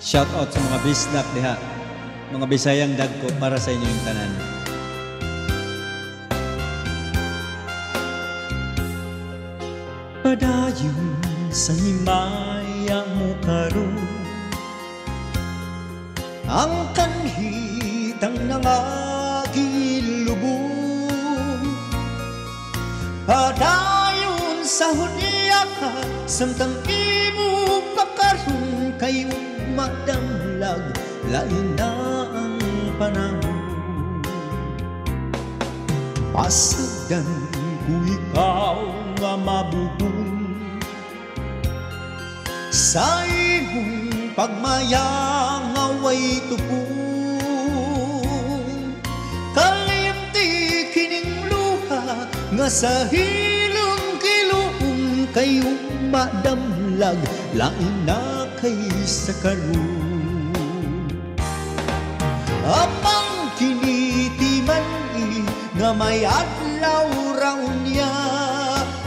Shout out sa mga bislak diha, mga Bisayang dagko para sa inyo yung tanan. Padayon sa himaya mo karon, ang kanhitang nangagilubong. Padayon sa hudiya ka, samtang imo pakaroon kayo madamlag, lain na ang panahon. Pasagdan ko ikaw nga mabubong sa imong pagmayang away tupong. Kalimti kining luha nga sa hilong kilong kayo madamlag, lain na kay sa karon. Apang kinitiman nga may adlaw raw niya,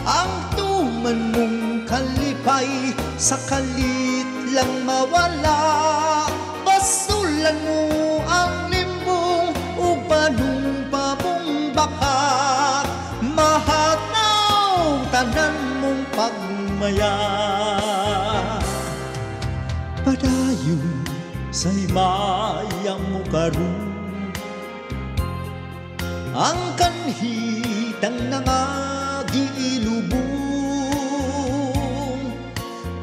ang tuman mong kalipay sa kalit lang mawala. Basulan mo ang limbong ug panumpa-mong baka, mahataw tanan mong pagmaya. Padayon sa himaya mo karon, ang kanhitang nangagilubong.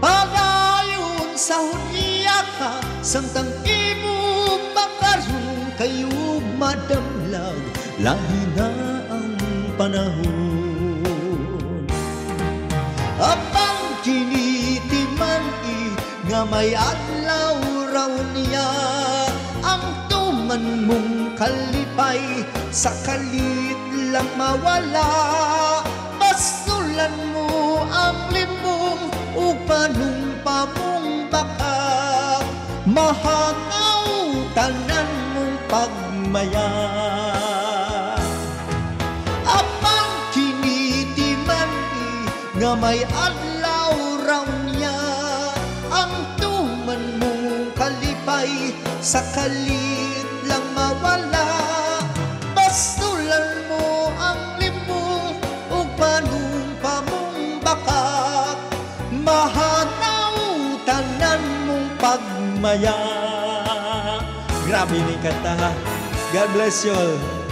Padayon sa hudiya ka, samtang imo makaroon kayo madamlag, lahi na ang panahon. Apang kinitiman nga may adlaw raw niya, ang tuman mong kalipay sa kalit lang mawala. Basulan mo ang limbong ug panumpa mong baka, mahataw tanan mong pagmaya. Apang kinitiman nga may adlaw raw niya, ang tuman mong kalipay sa kalit lang mawala. Basulan mo ang limbong ug panumpa mong baka, mahataw tanan mong pagmaya. Grabe ni kanta ha. God bless you all.